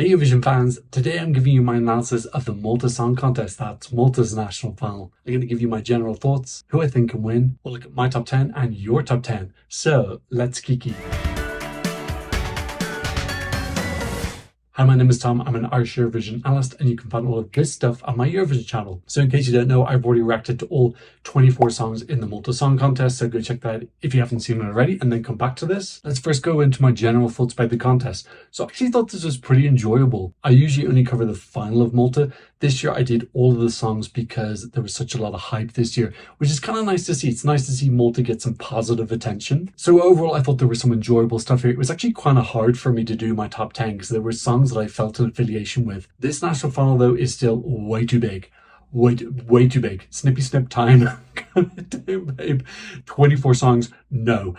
Hey Eurovision fans, today I'm giving you my analysis of the Malta Song Contest. That's Malta's national final. I'm going to give you my general thoughts, who I think can win. We'll look at my top 10 and your top 10. So let's kiki. Hi, my name is Tom. I'm an Irish Eurovision analyst and you can find all of this stuff on my Eurovision channel. So in case you don't know, I've already reacted to all 24 songs in the Malta Song Contest, so go check that if you haven't seen it already and then come back to this. Let's first go into my general thoughts about the contest. So I actually thought this was pretty enjoyable. I usually only cover the final of Malta. This year I did all of the songs because there was such a lot of hype this year, which is kind of nice to see. It's nice to see Malta get some positive attention. So overall, I thought there was some enjoyable stuff here. It was actually kind of hard for me to do my top 10 because there were songs that I felt an affiliation with. This national final though is still way too big. Way too big. Snippy snip time. Damn, babe. 24 songs, no.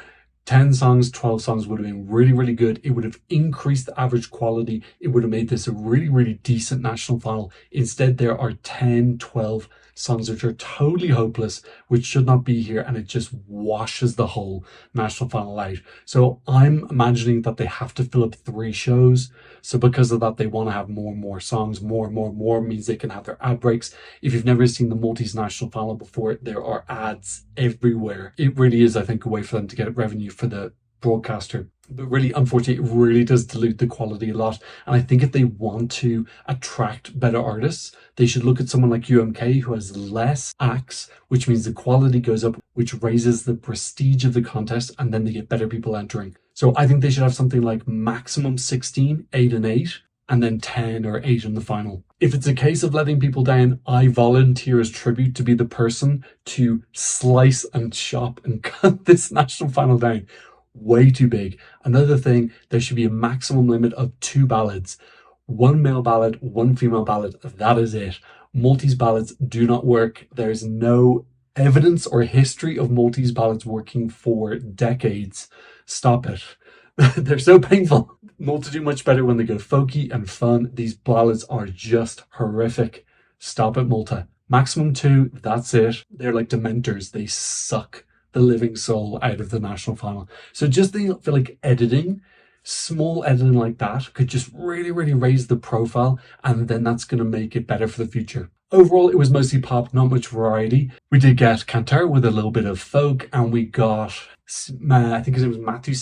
10 songs, 12 songs would have been really good. It would have increased the average quality. It would have made this a really decent national final. Instead, there are 10, 12 songs which are totally hopeless, which should not be here, and it just washes the whole national final out. So I'm imagining that they have to fill up 3 shows. So because of that, they want to have more and more songs. More means they can have their ad breaks. If you've never seen the Maltese national final before, there are ads everywhere. It really is, I think, a way for them to get revenue for the broadcaster. But really, unfortunately, it really does dilute the quality a lot. And I think if they want to attract better artists, they should look at someone like UMK who has less acts, which means the quality goes up, which raises the prestige of the contest, and then they get better people entering. So I think they should have something like maximum 16, 8 and 8, and then 10 or 8 in the final. If it's a case of letting people down, I volunteer as tribute to be the person to slice and chop and cut this national final down. Way too big. Another thing, there should be a maximum limit of 2 ballads. 1 male ballad, 1 female ballad. That is it. Maltese ballads do not work. There's no evidence or history of Maltese ballads working for decades. Stop it. They're so painful. Malta do much better when they go folky and fun. These ballads are just horrific. Stop it, Malta. Maximum 2, that's it. They're like dementors. They suck the living soul out of the national final. So just feel like editing, small editing like that could just really raise the profile, and then that's going to make it better for the future. Overall, it was mostly pop, not much variety. We did get Kantera with a little bit of folk, and we got, I think his name was Matthew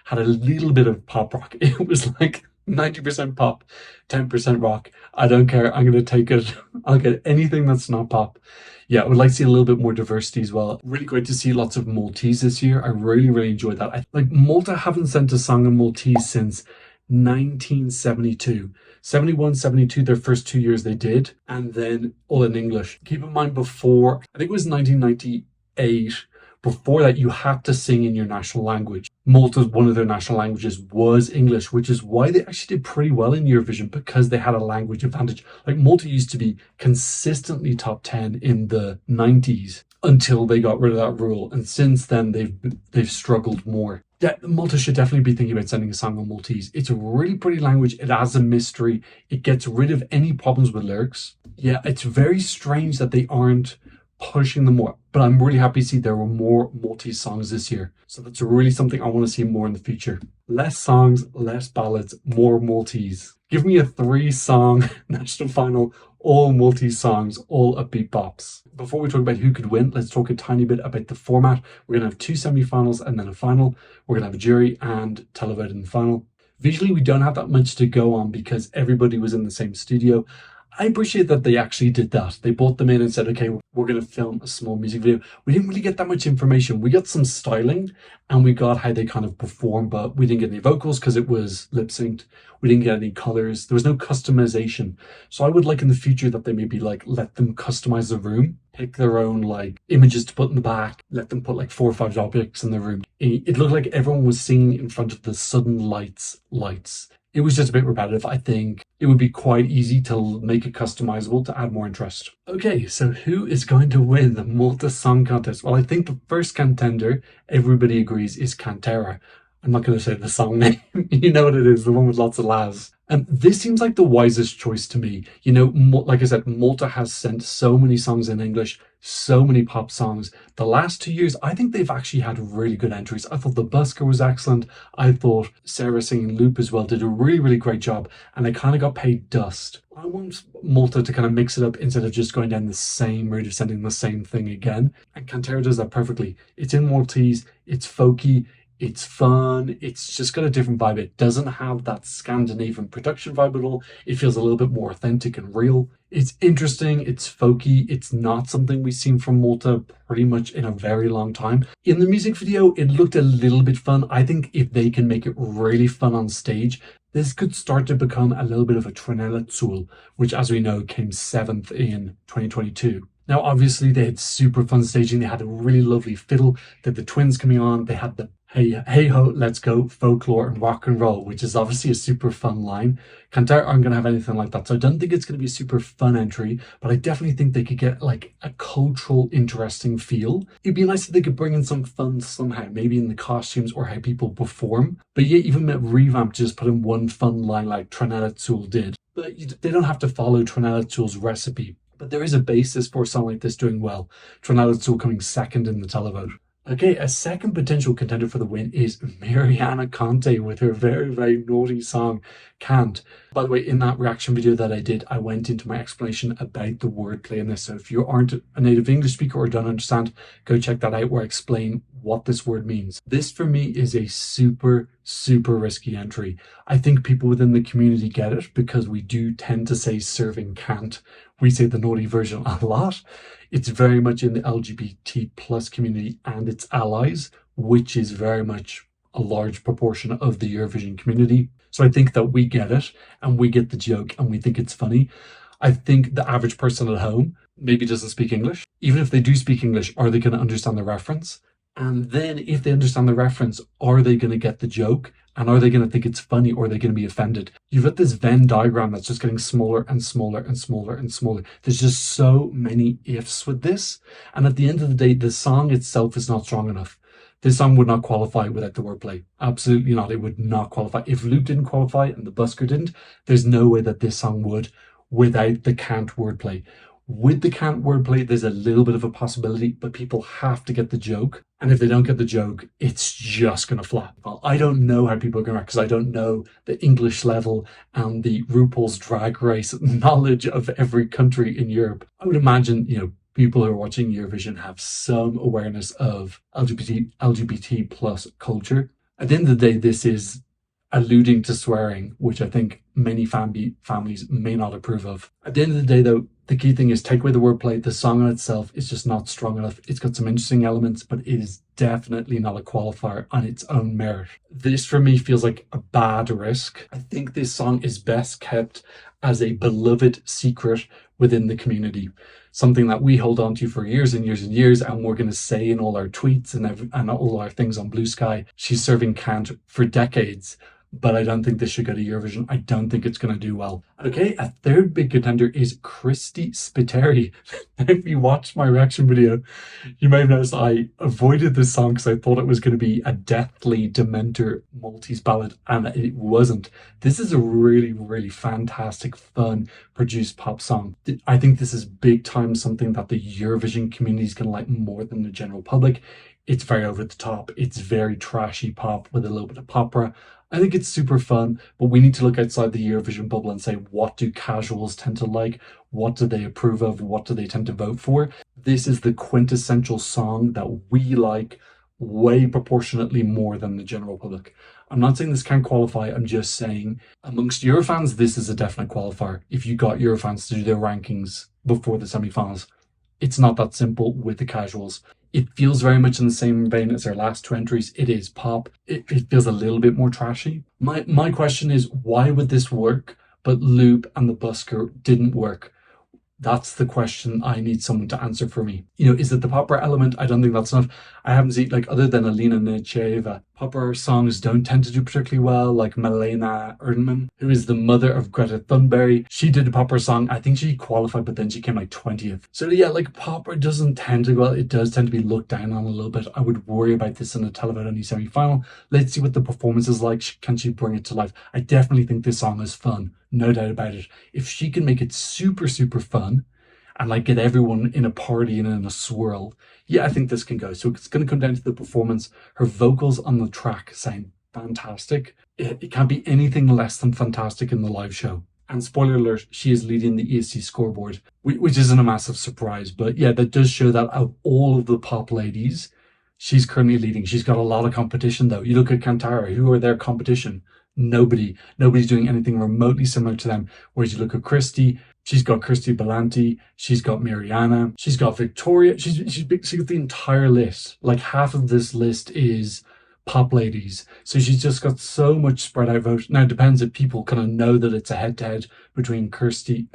had a little bit of pop rock. It was like 90% pop, 10% rock. I don't care. I'm going to take it. I'll get anything that's not pop. Yeah, I would like to see a little bit more diversity as well. Really great to see lots of Maltese this year. I really enjoyed that. Like Malta haven't sent a song in Maltese since 1972. 71, 72, their first 2 years they did, and then all in English. Keep in mind before, I think it was 1998, before that you had to sing in your national language. Malta's one of their national languages was English, which is why they actually did pretty well in Eurovision, because they had a language advantage. Like Malta used to be consistently top 10 in the 90s until they got rid of that rule, and since then they've struggled more. Yeah, Malta should definitely be thinking about sending a song on Maltese. It's a really pretty language. It has a mystery. It gets rid of any problems with lyrics. Yeah, it's very strange that they aren't pushing them more, but I'm really happy to see there were more Maltese songs this year. So that's really something I want to see more in the future. Less songs, less ballads, more Maltese. Give me a 3-song national final, all Maltese songs, all upbeat bops. Before we talk about who could win, let's talk a tiny bit about the format. We're going to have 2 semi-finals and then a final. We're going to have a jury and televote in the final. Visually, we don't have that much to go on because everybody was in the same studio. I appreciate that they actually did that. They brought them in and said, okay, we're going to film a small music video. We didn't really get that much information. We got some styling and we got how they kind of perform, but we didn't get any vocals because it was lip synced. We didn't get any colors. There was no customization. So I would like in the future that they maybe like let them customize the room, pick their own like images to put in the back, let them put like 4 or 5 objects in the room. It looked like everyone was singing in front of the sudden lights. It was just a bit repetitive. I think it would be quite easy to make it customizable to add more interest. Okay, so who is going to win the Malta Song Contest? Well, I think the first contender, everybody agrees, is Kantera. I'm not going to say the song name. You know what it is, the one with lots of laughs. This seems like the wisest choice to me. You know, like I said, Malta has sent so many songs in English, so many pop songs. The last 2 years, I think they've actually had really good entries. I thought The Busker was excellent. I thought Sarah singing Loop as well did a really, really great job. And they kind of got paid dust. I want Malta to kind of mix it up instead of just going down the same route of sending the same thing again. And Kantera does that perfectly. It's in Maltese, it's folky, it's fun, it's just got a different vibe. It doesn't have that Scandinavian production vibe at all. It feels a little bit more authentic and real. It's interesting, it's folky, it's not something we've seen from Malta pretty much in a very long time. In the music video, it looked a little bit fun. I think if they can make it really fun on stage, this could start to become a little bit of a Trönelletsol, which as we know came 7th in 2022. Now, obviously, they had super fun staging. They had a really lovely fiddle. They had the twins coming on. They had the hey ho, let's go, folklore and rock and roll, which is obviously a super fun line. Kantera aren't going to have anything like that. So I don't think it's going to be a super fun entry, but I definitely think they could get like a cultural, interesting feel. It'd be nice if they could bring in some fun somehow, maybe in the costumes or how people perform. But yeah, even with revamp, just put in one fun line like Trönelletsol did. But they don't have to follow Trönelletsol's recipe. But there is a basis for a song like this doing well. Trönelletsol coming second in the televote. Okay, a second potential contender for the win is Miriana Conte with her very, very naughty song, Can't. By the way, in that reaction video that I did, I went into my explanation about the wordplay in this. So if you aren't a native English speaker or don't understand, go check that out where I explain what this word means. This for me is a super, super risky entry. I think people within the community get it because we do tend to say serving can't. We say the naughty version a lot. It's very much in the LGBT plus community and its allies, which is very much a large proportion of the Eurovision community. So I think that we get it and we get the joke and we think it's funny. I think the average person at home maybe doesn't speak English. Even if they do speak English, are they going to understand the reference? And then if they understand the reference, are they going to get the joke? And are they going to think it's funny or are they going to be offended? You've got this Venn diagram that's just getting smaller and smaller and smaller and smaller. There's just so many ifs with this. And at the end of the day, the song itself is not strong enough. This song would not qualify without the wordplay. Absolutely not. It would not qualify. If Luke didn't qualify and the Busker didn't, there's no way that this song would without the can't wordplay. With the can't wordplay, there's a little bit of a possibility, but people have to get the joke. And if they don't get the joke, it's just going to flop. Well, I don't know how people are going to react because I don't know the English level and the RuPaul's Drag Race knowledge of every country in Europe. I would imagine, people who are watching Eurovision have some awareness of LGBT plus culture. At the end of the day, this is alluding to swearing, which I think many families may not approve of. At the end of the day, though, the key thing is take away the wordplay. The song in itself is just not strong enough. It's got some interesting elements, but it is definitely not a qualifier on its own merit. This, for me, feels like a bad risk. I think this song is best kept as a beloved secret within the community. Something that we hold on to for years and years and years, and we're going to say in all our tweets and all our things on Blue Sky, she's serving Kant for decades. But I don't think this should go to Eurovision. I don't think it's going to do well. Okay, a third big contender is Kristi Spiteri. If you watched my reaction video, you may have noticed I avoided this song because I thought it was going to be a deathly Dementor Maltese ballad, and it wasn't. This is a really, really fantastic, fun, produced pop song. I think this is big time something that the Eurovision community is going to like more than the general public. It's very over the top. It's very trashy pop with a little bit of opera. I think it's super fun, but we need to look outside the Eurovision bubble and say, what do casuals tend to like? What do they approve of? What do they tend to vote for? This is the quintessential song that we like way proportionately more than the general public. I'm not saying this can't qualify. I'm just saying amongst Eurofans, this is a definite qualifier. If you got Eurofans to do their rankings before the semi-finals, it's not that simple with the casuals. It feels very much in the same vein as our last two entries. It is pop. It feels a little bit more trashy. My question is, why would this work, but Loop and the Busker didn't work? That's the question I need someone to answer for me. Is it the popper element? I don't think that's enough. I haven't seen, like, other than Alina Nicheva, popper songs don't tend to do particularly well, like Milena Erdmann, who is the mother of Greta Thunberg. She did a popper song. I think she qualified, but then she came like 20th. So yeah, like popper doesn't tend to go well. It does tend to be looked down on a little bit. I would worry about this in a televote-only semi-final. Let's see what the performance is like. Can she bring it to life? I definitely think this song is fun. No doubt about it. If she can make it super, super fun, and like get everyone in a party and in a swirl, yeah, I think this can go. So it's going to come down to the performance. Her vocals on the track sound fantastic. It can't be anything less than fantastic in the live show. And spoiler alert, she is leading the ESC scoreboard, which isn't a massive surprise. But yeah, that does show that of all of the pop ladies, she's currently leading. She's got a lot of competition though. You look at Kantera, who are their competition? Nobody's doing anything remotely similar to them. Whereas you look at Kristi, she's got Kristi Spiteri, she's got Miriana, she's got Victoria. She's got the entire list. Like half of this list is pop ladies. So she's just got so much spread out vote. Now it depends if people kind of know that it's a head-to-head between Kristi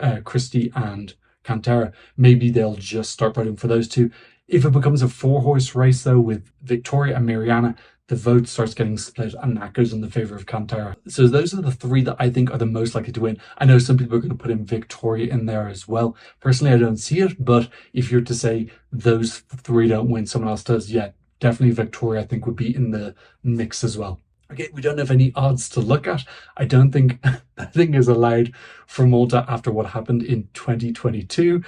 and Kantera. Maybe they'll just start voting for those two. If it becomes a four-horse race though with Victoria and Miriana, the vote starts getting split and that goes in the favor of Kantera. So those are the three that I think are the most likely to win. I know some people are going to put in Victoria in there as well. Personally, I don't see it, but if you're to say those three don't win, someone else does, yeah, definitely Victoria I think would be in the mix as well. Okay, we don't have any odds to look at. I don't think that thing is allowed for Malta after what happened in 2022.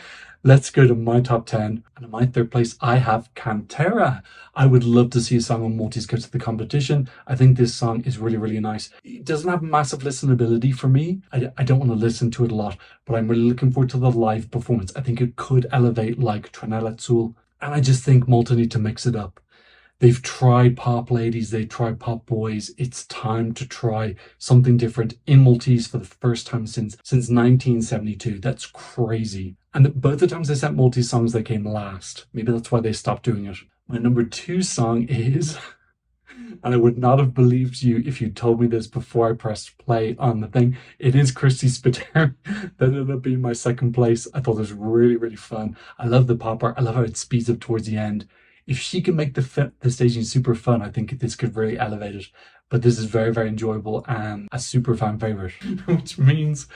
Let's go to my top 10. And in my third place, I have Kantera. I would love to see a song on Maltese go to the competition. I think this song is really, really nice. It doesn't have massive listenability for me. I don't want to listen to it a lot, but I'm really looking forward to the live performance. I think it could elevate like Tranella Sul. And I just think Malta need to mix it up. They've tried pop ladies, they've tried pop boys. It's time to try something different in Maltese for the first time since 1972. That's crazy. And both the times they sent Maltese songs, they came last. Maybe that's why they stopped doing it. My number 2 song is, and I would not have believed you if you told me this before I pressed play on the thing, it is Kristi Spiteri. That ended up being my second place. I thought it was really, really fun. I love the pop art. I love how it speeds up towards the end. If she can make the staging super fun, I think this could really elevate it. But this is very, very enjoyable and a super fan favorite, which means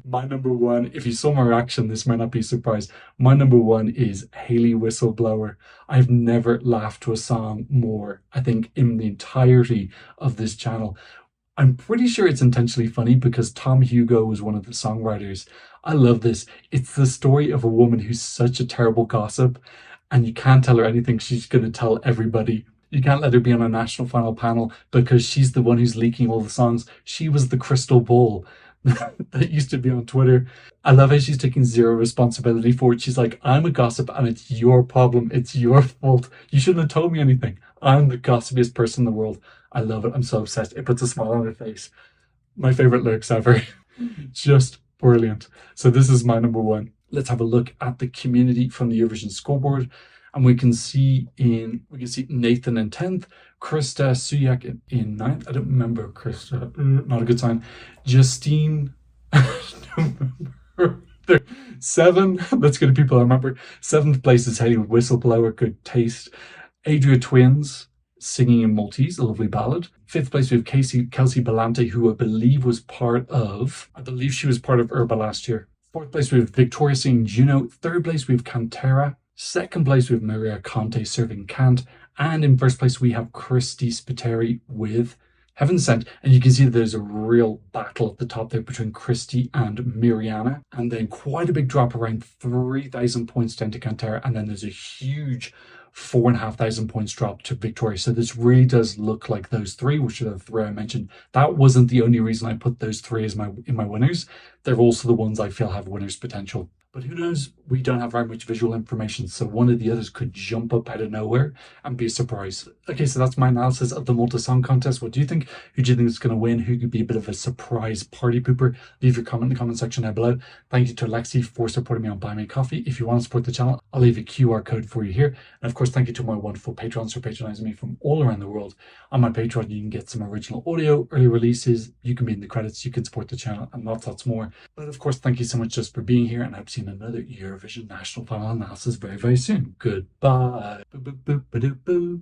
my number 1, if you saw my reaction, this might not be a surprise. My number 1 is Hayley Whistleblower. I've never laughed to a song more, I think, in the entirety of this channel. I'm pretty sure it's intentionally funny because Tom Hugo was one of the songwriters. I love this. It's the story of a woman who's such a terrible gossip, and you can't tell her anything. She's going to tell everybody. You can't let her be on a national final panel because she's the one who's leaking all the songs. She was the crystal ball that used to be on Twitter. I love how she's taking zero responsibility for it. She's like, I'm a gossip and it's your problem. It's your fault. You shouldn't have told me anything. I'm the gossipiest person in the world. I love it. I'm so obsessed. It puts a smile on her face. My favorite lyrics ever. Just brilliant. So this is my number 1. Let's have a look at the community from the Eurovision scoreboard. And we can see Nathan in 10th, Krista Suyak in 9th. I don't remember Krista, not a good sign. Justine, I don't remember. 7, let's go to people I remember. 7th place is Hayley Whistleblower, good taste. Adria Twins, singing in Maltese, a lovely ballad. 5th place we have Kelsey Balante, who I believe she was part of Urba last year. 4th place we have Victoria singing Juno. 3rd place we have Kantera. 2nd place we have Miriana Conte serving Kant. And in 1st place we have Kristi Spiteri with Heaven Sent. And you can see that there's a real battle at the top there between Kristi and Miriana. And then quite a big drop, around 3,000 points down to Kantera. And then there's a huge 4,500 points drop to Victoria. So this really does look like those 3, which are the 3 I mentioned. That wasn't the only reason I put those 3 as in my winners. They're also the ones I feel have winners potential. But who knows? We don't have very much visual information, so one of the others could jump up out of nowhere and be a surprise. Okay, so that's my analysis of the Malta Song Contest. What do you think? Who do you think is going to win? Who could be a bit of a surprise party pooper? Leave your comment in the comment section down below. Thank you to Alexi for supporting me on Buy Me Coffee. If you want to support the channel, I'll leave a QR code for you here. And of course, thank you to my wonderful patrons for patronizing me from all around the world. On my Patreon, you can get some original audio, early releases, you can be in the credits, you can support the channel, and lots more. But of course, thank you so much just for being here, and I hope to see you in another Eurovision National Final analysis very, very soon. Goodbye. Boo, boo, boo, ba, doo, boo.